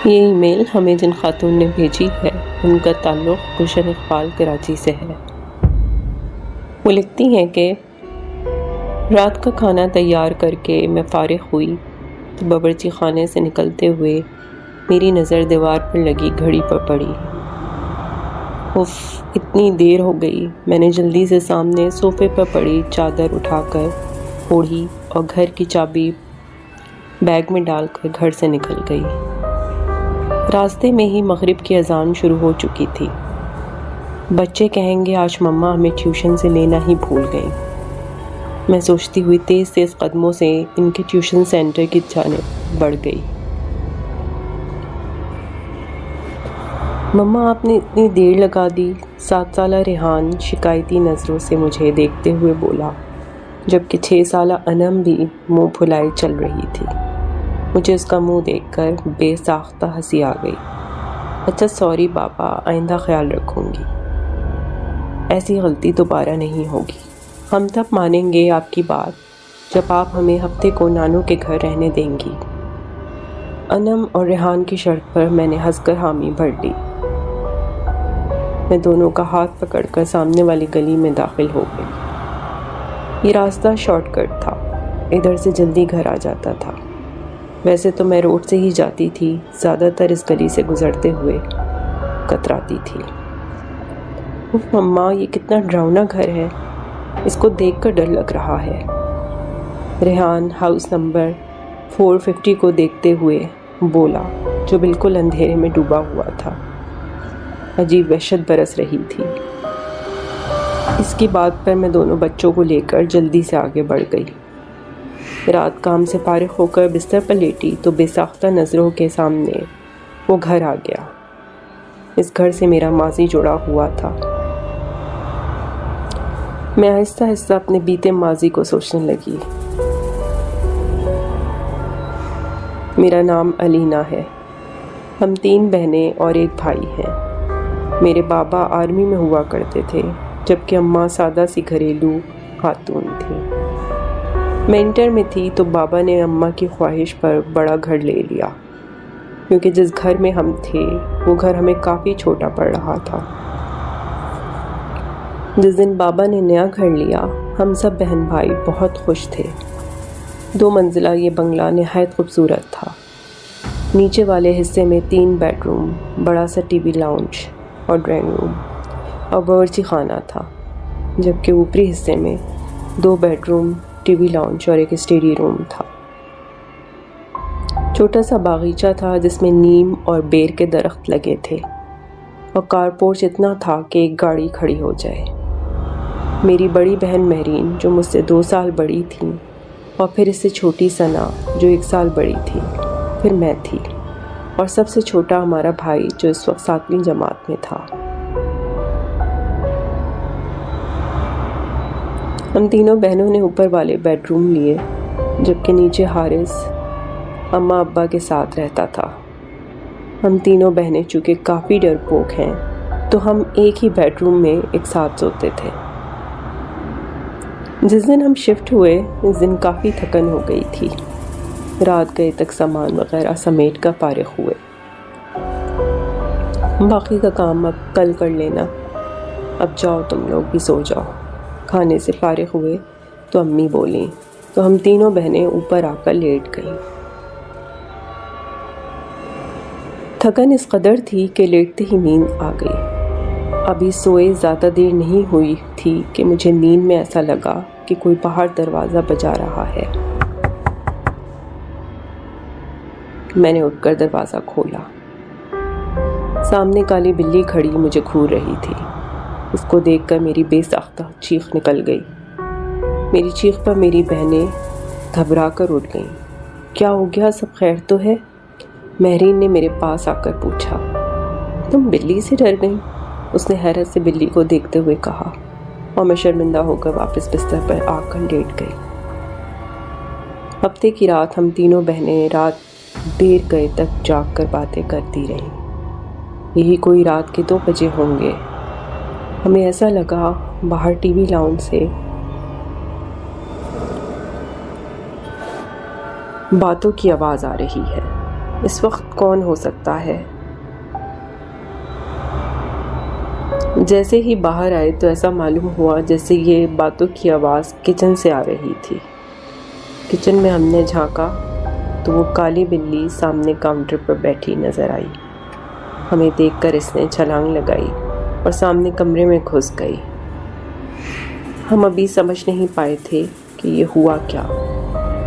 یہ ای میل ہمیں جن خاتون نے بھیجی ہے ان کا تعلق گلشن اقبال کراچی سے ہے۔ وہ لکھتی ہیں کہ رات کا کھانا تیار کر کے میں فارغ ہوئی تو باورچی خانے سے نکلتے ہوئے میری نظر دیوار پر لگی گھڑی پر پڑی۔ اف، اتنی دیر ہو گئی۔ میں نے جلدی سے سامنے صوفے پر پڑی چادر اٹھا کر اوڑھی اور گھر کی چابی بیگ میں ڈال کر گھر سے نکل گئی۔ راستے میں ہی مغرب کی اذان شروع ہو چکی تھی۔ بچے کہیں گے آج مما ہمیں ٹیوشن سے لینا ہی بھول گئیں۔ میں سوچتی ہوئی تیز تیز قدموں سے ان کے ٹیوشن سینٹر کی جانب بڑھ گئی۔ مما آپ نے اتنی دیر لگا دی، 7 سالہ ریحان شکایتی نظروں سے مجھے دیکھتے ہوئے بولا، جبکہ 6 سالہ انم بھی منہ پھلائے چل رہی تھی۔ مجھے اس کا منہ دیکھ کر بے ساختہ ہنسی آ گئی۔ اچھا سوری پاپا، آئندہ خیال رکھوں گی، ایسی غلطی دوبارہ نہیں ہوگی۔ ہم تب مانیں گے آپ کی بات جب آپ ہمیں ہفتے کو نانو کے گھر رہنے دیں گی۔ انم اور ریحان کی شرط پر میں نے ہنس کر حامی بھر لی۔ میں دونوں کا ہاتھ پکڑ کر سامنے والی گلی میں داخل ہو گئی۔ یہ راستہ شارٹ کٹ تھا، ادھر سے جلدی گھر آ جاتا تھا۔ ویسے تو میں روڈ سے ہی جاتی تھی، زیادہ تر اس گلی سے گزرتے ہوئے کتراتی تھی۔ مما، یہ کتنا ڈراؤنا گھر ہے، اس کو دیکھ کر ڈر لگ رہا ہے۔ ریحان ہاؤس نمبر 450 کو دیکھتے ہوئے بولا، جو بالکل اندھیرے میں ڈوبا ہوا تھا۔ عجیب وحشت برس رہی تھی۔ اس کی بات پر میں دونوں بچوں کو لے کر جلدی سے آگے بڑھ گئی۔ رات کام سے فارغ ہو کر بستر پر لیٹی تو بے ساختہ نظروں کے سامنے وہ گھر آ گیا۔ اس گھر سے میرا ماضی جڑا ہوا تھا۔ میں آہستہ آہستہ اپنے بیتے ماضی کو سوچنے لگی۔ میرا نام علینا ہے۔ ہم 3 بہنیں اور ایک بھائی ہیں۔ میرے بابا آرمی میں ہوا کرتے تھے، جبکہ اماں سادہ سی گھریلو خاتون تھی۔ میں انٹر میں تھی تو بابا نے اماں کی خواہش پر بڑا گھر لے لیا، کیونکہ جس گھر میں ہم تھے وہ گھر ہمیں کافی چھوٹا پڑ رہا تھا۔ جس دن بابا نے نیا گھر لیا، ہم سب بہن بھائی بہت خوش تھے۔ 2 منزلہ یہ بنگلہ نہایت خوبصورت تھا۔ نیچے والے حصے میں 3 بیڈ روم، بڑا سا ٹی وی لاؤنج اور ڈرائنگ روم اور باورچی خانہ تھا، جبکہ اوپری حصے میں 2 bed room, T V lounge اور ایک اسٹڈی روم تھا۔ چھوٹا سا باغیچہ تھا جس میں نیم اور بیر کے درخت لگے تھے، اور کار پورچ اتنا تھا کہ ایک گاڑی کھڑی ہو جائے۔ میری بڑی بہن مہرین، جو مجھ سے 2 سال بڑی تھی، اور پھر اس سے چھوٹی ثنا، جو 1 سال بڑی تھی، پھر میں تھی، اور سب سے چھوٹا ہمارا بھائی جو اس وقت 7ویں جماعت میں تھا۔ ہم تینوں بہنوں نے اوپر والے بیڈ روم لیے، جبکہ نیچے حارث اماں ابا کے ساتھ رہتا تھا۔ ہم تینوں بہنیں چونکہ کافی ڈرپوک ہیں تو ہم ایک ہی بیڈ روم میں ایک ساتھ سوتے تھے۔ جس دن ہم شفٹ ہوئے اس دن کافی تھکن ہو گئی تھی۔ رات گئے تک سامان وغیرہ سمیٹ کر فارغ ہوئے۔ باقی کا کام اب کل کر لینا، اب جاؤ تم لوگ بھی سو جاؤ۔ کھانے سے فارغ ہوئے تو امی بولیں تو ہم تینوں بہنیں اوپر آ کر لیٹ گئیں۔ تھکن اس قدر تھی کہ لیٹتے ہی نیند آ گئی۔ ابھی سوئے زیادہ دیر نہیں ہوئی تھی کہ مجھے نیند میں ایسا لگا کہ کوئی باہر دروازہ بجا رہا ہے۔ میں نے اٹھ کر دروازہ کھولا۔ سامنے کالی بلی کھڑی مجھے گھور رہی تھی۔ اس کو دیکھ کر میری بے ساختہ چیخ نکل گئی۔ میری چیخ پر میری بہنیں گھبرا کر اٹھ گئیں۔ کیا ہو گیا، سب خیر تو ہے؟ مہرین نے میرے پاس آ کر پوچھا۔ تم بلی سے ڈر گئیں؟ اس نے حیرت سے بلی کو دیکھتے ہوئے کہا، اور میں شرمندہ ہو کر واپس بستر پر آ کر لیٹ گئی۔ ہفتے کی رات ہم تینوں بہنیں رات دیر گئے تک جاگ کر باتیں کرتی رہیں۔ یہی کوئی رات کے 2 بجے ہوں گے۔ ہمیں ایسا لگا باہر ٹی وی لاؤنج سے باتوں کی آواز آ رہی ہے۔ اس وقت کون ہو سکتا ہے؟ جیسے ہی باہر آئے تو ایسا معلوم ہوا جیسے یہ باتوں کی آواز کچن سے آ رہی تھی۔ کچن میں ہم نے جھانکا تو وہ کالی بلی سامنے کاؤنٹر پر بیٹھی نظر آئی۔ ہمیں دیکھ کر اس نے چھلانگ لگائی اور سامنے کمرے میں گھس گئی۔ ہم ابھی سمجھ نہیں پائے تھے کہ یہ ہوا کیا۔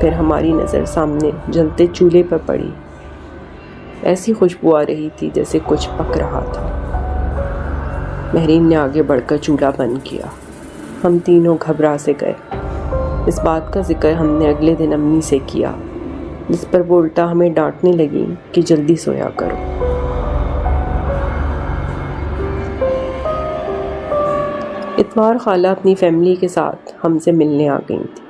پھر ہماری نظر سامنے جلتے چولہے پر پڑی۔ ایسی خوشبو آ رہی تھی جیسے کچھ پک رہا تھا۔ مہرین نے آگے بڑھ کر چولہا بند کیا۔ ہم تینوں گھبرا سے گئے۔ اس بات کا ذکر ہم نے اگلے دن امی سے کیا، جس پر وہ الٹا ہمیں ڈانٹنے لگی کہ جلدی سویا کرو۔ اتوار خالہ اپنی فیملی کے ساتھ ہم سے ملنے آ گئی تھی۔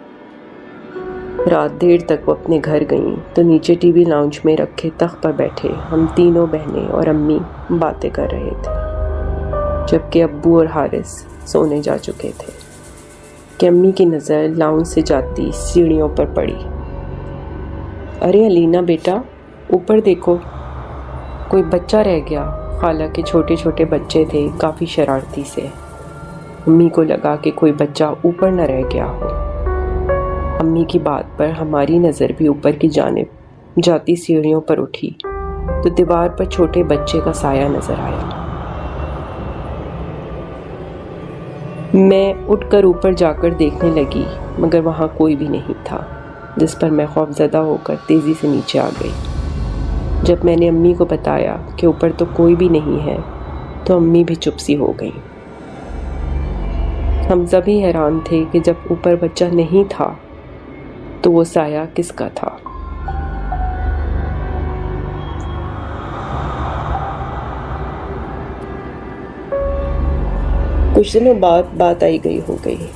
رات دیر تک وہ اپنے گھر گئیں تو نیچے ٹی وی لاؤنج میں رکھے تخت پر بیٹھے ہم تینوں بہنیں اور امی باتیں کر رہے تھے، جبکہ ابو اور حارث سونے جا چکے تھے کہ امی کی نظر لاؤنج سے جاتی سیڑھیوں پر پڑی۔ ارے علینا بیٹا، اوپر دیکھو، کوئی بچہ رہ گیا۔ خالہ کے چھوٹے چھوٹے بچے تھے، کافی شرارتی سے۔ امی کو لگا کہ کوئی بچہ اوپر نہ رہ گیا ہو۔ امی کی بات پر ہماری نظر بھی اوپر کی جانب جاتی سیڑھیوں پر اٹھی تو دیوار پر چھوٹے بچے کا سایہ نظر آیا۔ میں اٹھ کر اوپر جا کر دیکھنے لگی مگر وہاں کوئی بھی نہیں تھا، جس پر میں خوفزدہ ہو کر تیزی سے نیچے آ گئی۔ جب میں نے امی کو بتایا کہ اوپر تو کوئی بھی نہیں ہے تو امی بھی چپ سی ہو گئی۔ ہم سبھی حیران تھے کہ جب اوپر بچہ نہیں تھا تو وہ سایہ کس کا تھا۔ کچھ دنوں بعد بات آئی گئی ہو گئی۔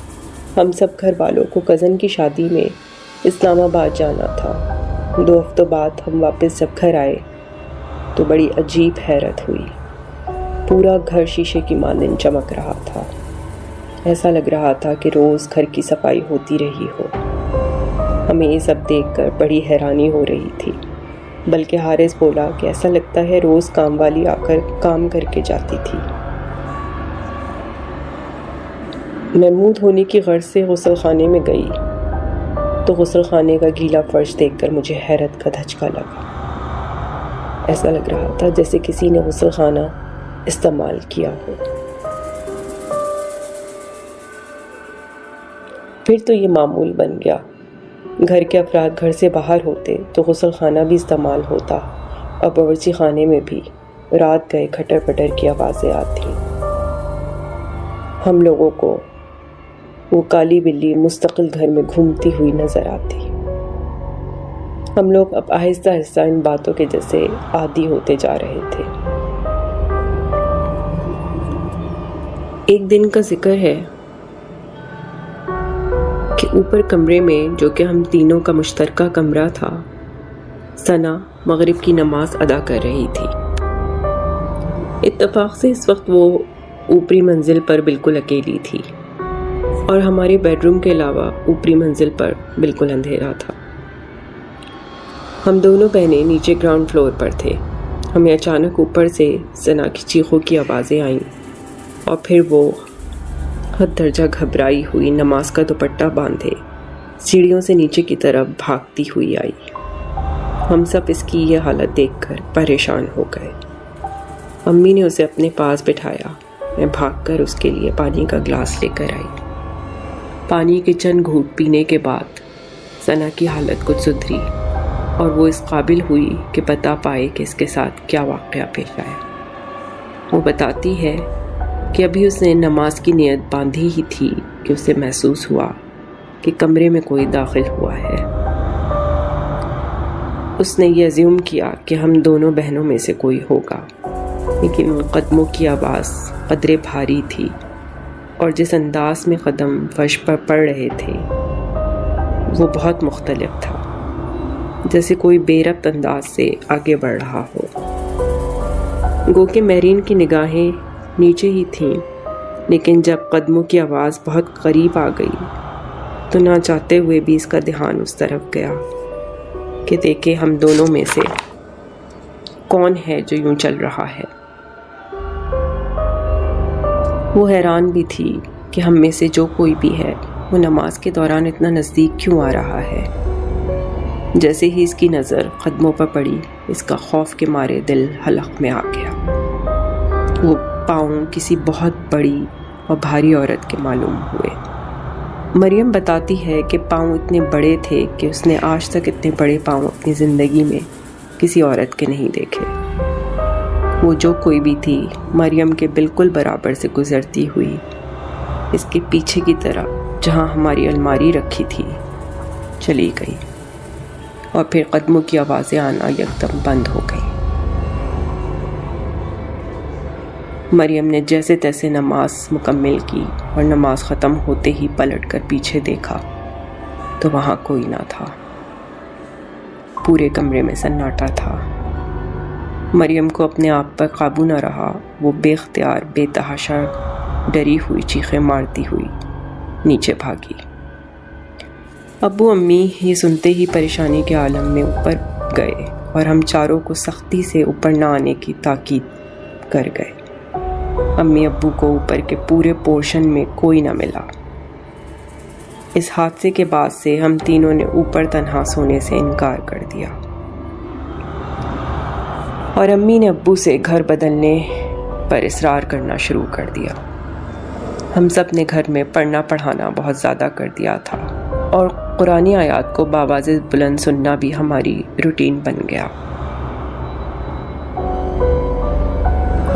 ہم سب گھر والوں کو کزن کی شادی میں اسلام آباد جانا تھا۔ 2 ہفتوں بعد ہم واپس جب گھر آئے تو بڑی عجیب حیرت ہوئی۔ پورا گھر شیشے کی مانند چمک رہا تھا۔ ایسا لگ رہا تھا کہ روز گھر کی صفائی ہوتی رہی ہو۔ ہمیں یہ سب دیکھ کر بڑی حیرانی ہو رہی تھی، بلکہ حارث بولا کہ ایسا لگتا ہے روز کام والی آ کر کام کر کے جاتی تھی۔ میں منہ دھونے کی غرض سے غسل خانے میں گئی تو غسل خانے کا گیلا فرش دیکھ کر مجھے حیرت کا دھچکا لگا۔ ایسا لگ رہا تھا جیسے کسی نے غسل خانہ استعمال کیا ہو۔ پھر تو یہ معمول بن گیا۔ گھر کے افراد گھر سے باہر ہوتے تو غسل خانہ بھی استعمال ہوتا اور باورچی خانے میں بھی رات گئے کھٹر پٹر کی آوازیں آتی۔ ہم لوگوں کو وہ کالی بلی مستقل گھر میں گھومتی ہوئی نظر آتی۔ ہم لوگ اب آہستہ آہستہ ان باتوں کے جیسے عادی ہوتے جا رہے تھے۔ ایک دن کا ذکر ہے کہ اوپر کمرے میں، جو کہ ہم تینوں کا مشترکہ کمرہ تھا، ثنا مغرب کی نماز ادا کر رہی تھی۔ اتفاق سے اس وقت وہ اوپری منزل پر بالکل اکیلی تھی اور ہمارے بیڈ روم کے علاوہ اوپری منزل پر بالکل اندھیرا تھا۔ ہم دونوں بہنیں نیچے گراؤنڈ فلور پر تھے۔ ہمیں اچانک اوپر سے ثنا کی چیخوں کی آوازیں آئیں اور پھر وہ حد درجہ گھبرائی ہوئی نماز کا دوپٹہ باندھے سیڑھیوں سے نیچے کی طرف بھاگتی ہوئی آئی۔ ہم سب اس کی یہ حالت دیکھ کر پریشان ہو گئے۔ امی نے اسے اپنے پاس بٹھایا۔ میں بھاگ کر اس کے لیے پانی کا گلاس لے کر آئی۔ پانی کے چند گھونٹ پینے کے بعد ثنا کی حالت کچھ سدھری اور وہ اس قابل ہوئی کہ بتا پائے کہ اس کے ساتھ کیا واقعہ پیش آیا۔ وہ بتاتی ہے کہ ابھی اس نے نماز کی نیت باندھی ہی تھی کہ اسے محسوس ہوا کہ کمرے میں کوئی داخل ہوا ہے۔ اس نے یہ ایزیوم کیا کہ ہم دونوں بہنوں میں سے کوئی ہوگا، لیکن ان قدموں کی آواز قدرے بھاری تھی اور جس انداز میں قدم فرش پر پڑ رہے تھے وہ بہت مختلف تھا، جیسے کوئی بے ربط انداز سے آگے بڑھ رہا ہو۔ گو کہ مہرین کی نگاہیں نیچے ہی تھیں، لیکن جب قدموں کی آواز بہت قریب آ گئی تو نہ چاہتے ہوئے بھی اس کا دھیان اس طرف گیا کہ دیکھے ہم دونوں میں سے کون ہے جو یوں چل رہا ہے؟ وہ حیران بھی تھی کہ ہم میں سے جو کوئی بھی ہے وہ نماز کے دوران اتنا نزدیک کیوں آ رہا ہے۔ جیسے ہی اس کی نظر قدموں پر پڑی، اس کا خوف کے مارے دل حلق میں آ گیا۔ وہ پاؤں کسی بہت بڑی اور بھاری عورت کے معلوم ہوئے۔ مریم بتاتی ہے کہ پاؤں اتنے بڑے تھے کہ اس نے آج تک اتنے بڑے پاؤں اپنی زندگی میں کسی عورت کے نہیں دیکھے۔ وہ جو کوئی بھی تھی مریم کے بالکل برابر سے گزرتی ہوئی اس کے پیچھے کی طرف جہاں ہماری الماری رکھی تھی چلی گئی، اور پھر قدموں کی آوازیں آنا یکدم بند ہو گئی۔ مریم نے جیسے تیسے نماز مکمل کی اور نماز ختم ہوتے ہی پلٹ کر پیچھے دیکھا تو وہاں کوئی نہ تھا۔ پورے کمرے میں سناٹا تھا۔ مریم کو اپنے آپ پر قابو نہ رہا، وہ بے اختیار بے تحاشا ڈری ہوئی چیخیں مارتی ہوئی نیچے بھاگی۔ ابو امی یہ سنتے ہی پریشانی کے عالم میں اوپر گئے اور ہم چاروں کو سختی سے اوپر نہ آنے کی تاکید کر گئے۔ امی ابو کو اوپر کے پورے پورشن میں کوئی نہ ملا۔ اس حادثے کے بعد سے ہم تینوں نے اوپر تنہا سونے سے انکار کر دیا، اور امی نے ابو سے گھر بدلنے پر اصرار کرنا شروع کر دیا۔ ہم سب نے گھر میں پڑھنا پڑھانا بہت زیادہ کر دیا تھا، اور قرآنی آیات کو باواز بلند سننا بھی ہماری روٹین بن گیا۔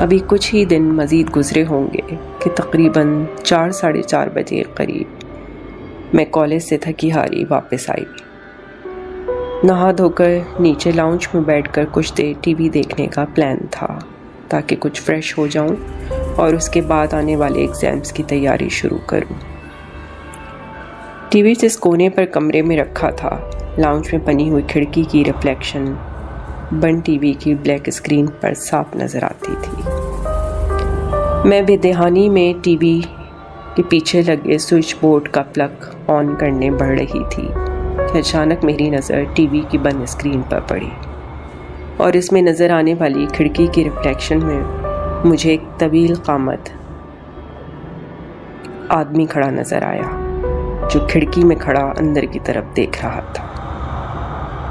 ابھی کچھ ہی دن مزید گزرے ہوں گے کہ تقریباً 4 ساڑھے 4 بجے قریب میں کالج سے تھکی ہاری واپس آئی۔ نہا دھو کر نیچے لاؤنج میں بیٹھ کر کچھ دیر ٹی وی دیکھنے کا پلان تھا تاکہ کچھ فریش ہو جاؤں اور اس کے بعد آنے والے ایگزامز کی تیاری شروع کروں۔ ٹی وی جس کونے پر کمرے میں رکھا تھا، لاؤنج میں بنی ہوئی کھڑکی کی ریفلیکشن بند ٹی وی کی بلیک اسکرین پر صاف نظر آتی تھی۔ میں بے دہانی میں ٹی وی کے پیچھے لگے سوئچ بورڈ کا پلگ آن کرنے بڑھ رہی تھی کہ اچانک میری نظر ٹی وی کی بند اسکرین پر پڑی، اور اس میں نظر آنے والی کھڑکی کی ریفلیکشن میں مجھے ایک طویل قامت آدمی کھڑا نظر آیا جو کھڑکی میں کھڑا اندر کی طرف دیکھ رہا تھا۔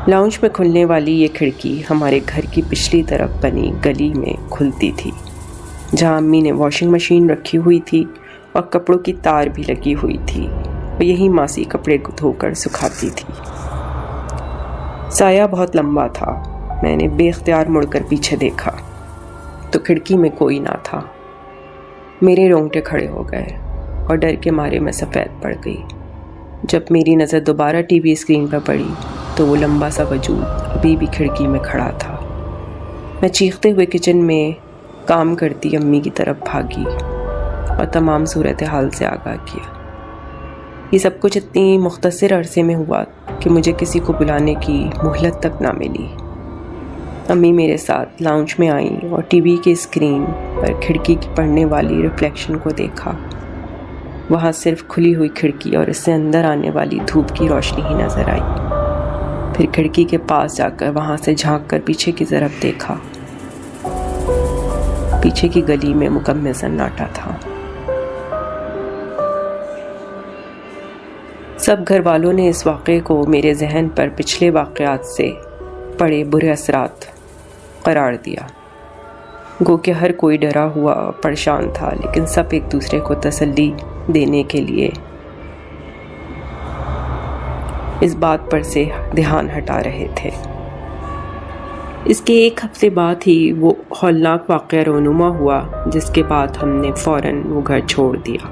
لاؤنج میں کھلنے والی یہ کھڑکی ہمارے گھر کی پچھلی طرف بنی گلی میں کھلتی تھی، جہاں امی نے واشنگ مشین رکھی ہوئی تھی اور کپڑوں کی تار بھی لگی ہوئی تھی، اور یہی ماسی کپڑے دھو کر سکھاتی تھی۔ سایہ بہت لمبا تھا۔ میں نے بے اختیار مڑ کر پیچھے دیکھا تو کھڑکی میں کوئی نہ تھا۔ میرے رونگٹے کھڑے ہو گئے اور ڈر کے مارے میں سفید پڑ گئی۔ جب میری نظر دوبارہ ٹی وی اسکرین پر پڑی تو وہ لمبا سا وجود ابھی بھی کھڑکی میں کھڑا تھا۔ میں چیختے ہوئے کچن میں کام کرتی امی کی طرف بھاگی اور تمام صورتحال سے آگاہ کیا۔ یہ سب کچھ اتنی مختصر عرصے میں ہوا کہ مجھے کسی کو بلانے کی مہلت تک نہ ملی۔ امی میرے ساتھ لاؤنج میں آئیں اور ٹی وی کی اسکرین پر کھڑکی کی پڑنے والی ریفلیکشن کو دیکھا۔ وہاں صرف کھلی ہوئی کھڑکی اور اس سے اندر آنے والی دھوپ کی روشنی ہی نظر آئی۔ پھر کھڑکی کے پاس جا کر وہاں سے جھانک کر پیچھے کی طرف دیکھا۔ پیچھے کی گلی میں مکمل سناٹا تھا۔ سب گھر والوں نے اس واقعے کو میرے ذہن پر پچھلے واقعات سے پڑے برے اثرات قرار دیا۔ گو کہ ہر کوئی ڈرا ہوا پریشان تھا، لیکن سب ایک دوسرے کو تسلی دینے کے لیے اس بات پر سے دھیان ہٹا رہے تھے۔ اس کے ایک ہفتے بعد ہی وہ ہولناک واقعہ رونما ہوا، جس کے بعد ہم نے فوراً وہ گھر چھوڑ دیا۔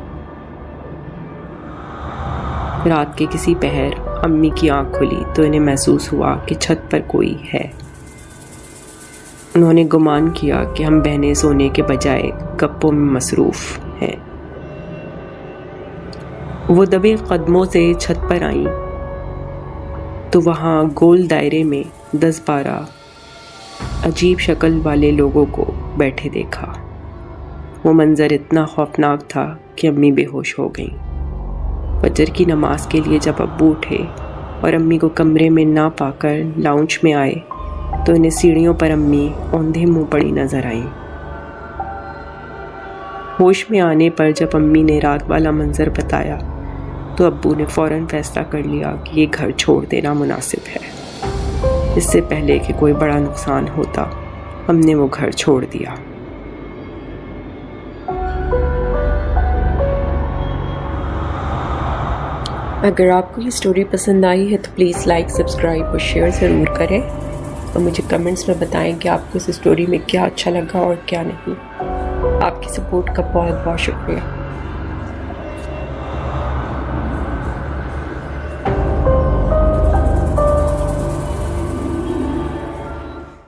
رات کے کسی پہر امی کی آنکھ کھلی تو انہیں محسوس ہوا کہ چھت پر کوئی ہے۔ انہوں نے گمان کیا کہ ہم بہنیں سونے کے بجائے گپوں میں مصروف ہیں۔ وہ دبے قدموں سے چھت پر آئیں تو وہاں گول دائرے میں 10-12 عجیب شکل والے لوگوں کو بیٹھے دیکھا۔ وہ منظر اتنا خوفناک تھا کہ امی بے ہوش ہو گئیں۔ فجر کی نماز کے لیے جب ابو اٹھے اور امی کو کمرے میں نہ پا کر لاؤنج میں آئے تو انہیں سیڑھیوں پر امی اوندھے منہ پڑی نظر آئیں۔ ہوش میں آنے پر جب امی نے رات والا منظر بتایا تو ابو نے فوراً فیصلہ کر لیا کہ یہ گھر چھوڑ دینا مناسب ہے۔ اس سے پہلے کہ کوئی بڑا نقصان ہوتا ہم نے وہ گھر چھوڑ دیا۔ اگر آپ کو یہ سٹوری پسند آئی ہے تو پلیز لائک، سبسکرائب اور شیئر ضرور کریں، اور مجھے کمنٹس میں بتائیں کہ آپ کو اس سٹوری میں کیا اچھا لگا اور کیا نہیں۔ آپ کی سپورٹ کا بہت بہت شکریہ۔